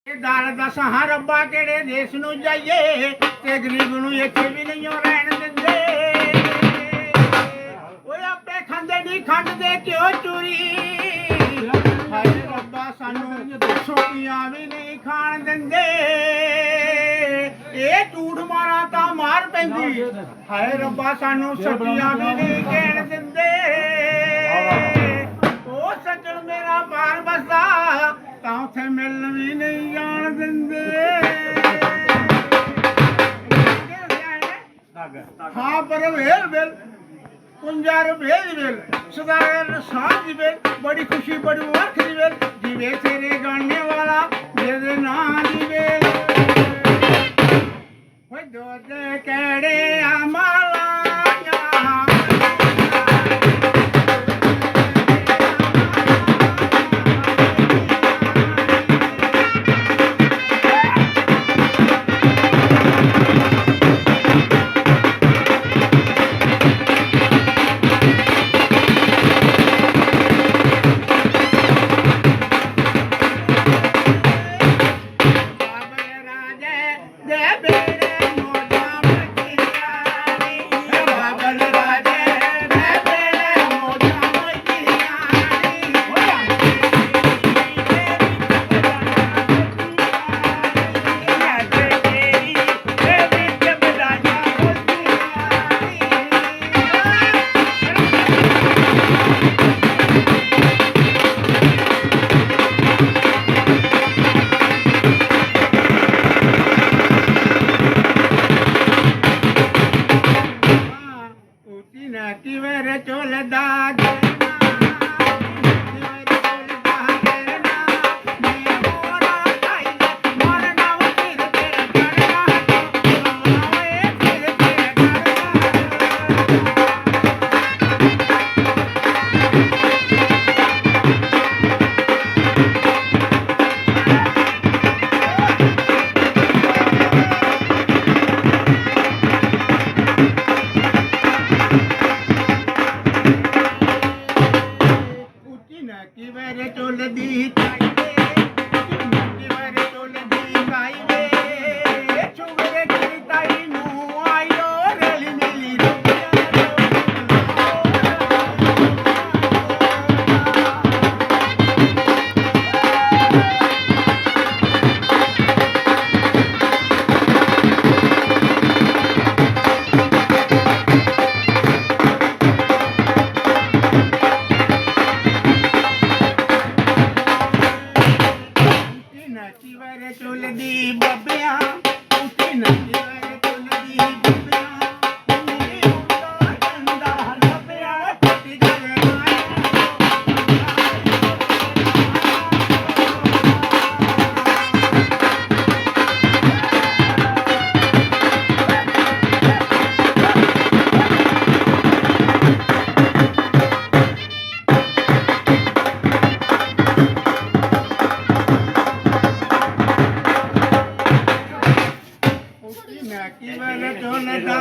ਦਾਲ ਦਸ ਹਾਂ ਰੱਬਾ ਕਿਹੜੇ ਦੇਸ਼ ਨੂੰ ਜਾਈਏ ਤੇ ਗਰੀਬ ਨੂੰ ਇੱਥੇ ਵੀ ਨਹੀਂ ਰਹਿਣ ਦਿੰਦੇ। ਓਏ ਆਪੇ ਖਾਂਦੇ ਨਹੀਂ ਖੰਡ ਦੇ ਕਿਉਂ ਚੂਰੀ, ਹਾਏ ਰੱਬਾ ਸਾਨੂੰ ਛੋਟੀਆਂ ਵੀ ਨਹੀਂ ਖਾਣ ਦਿੰਦੇ। ਇਹ ਝੂਠ ਮਾਰਾਂ ਤਾਂ ਮਾਰ ਪੈਂਦੀ, ਹਾਏ ਰੱਬਾ ਸਾਨੂੰ ਸਬਜ਼ੀਆਂ ਵੀ ਨਹੀਂ ਕਹਿਣ ਦਿੰਦੇ। ਉਹ ਸੱਜਣ ਮੇਰਾ ਬਾਹਰ ਬਸਦਾ ਤਾਂ ਉੱਥੇ ਮਿਲਣ ਵੀ ਨਹੀਂ ਜਾਣ ਦਿੰਦੇ। ਹਾਂ ਪਰ ਵੇਲ ਵੇਲ ਕੁੰਜਾਰ ਵੇਲ ਵੇਲ ਸਦਾਰ ਸਾਂਝ ਵੇਲ ਬੜੀ ਖੁਸ਼ੀ ਬੜੀ ਵਰਖ ਦੀ ਵੇਲ ਜਿਵੇਂ ਤੇਰੇ ਗਾਣੇ ਵਾਲਾ ਜਿਹਦੇ ਨਾਂ ਦੀ ਵੇਲ। ਓਏ ਦੁੱਧ ਕਿਹੜੇ ਆ ਮਾਲਾ ਕਿਵੇਂ ਚੋਲਦਾ ਕਿਵੇਂ ਚੋਲਦੀ ਚਾਈਏ ਕਿਵੇਂ ਚੋਲਦੀ ਕਾਈਵੇ ਚੁਗਰੇ ਕੀ ਤਾਈ ਨੂੰ ਆਇਓ ਰਲੀ ਮਿਲੀ ਕਿਵੇਂ ਚੁੱਲਦੀ ਬੱਬਿਆਂ ਉੱਠੀ ਨਾ ਕਿਵੇਂ ਚੁੱਲਦੀ ਬੱਬਿਆਂ ਨੀ ਹੁੰਦਾ ਗੰਦਾ ਲੱਭਿਆ ਕੁੱਤੀ ਗਲੇ ਕਿਵੇਂ ਚੋਲਦਾ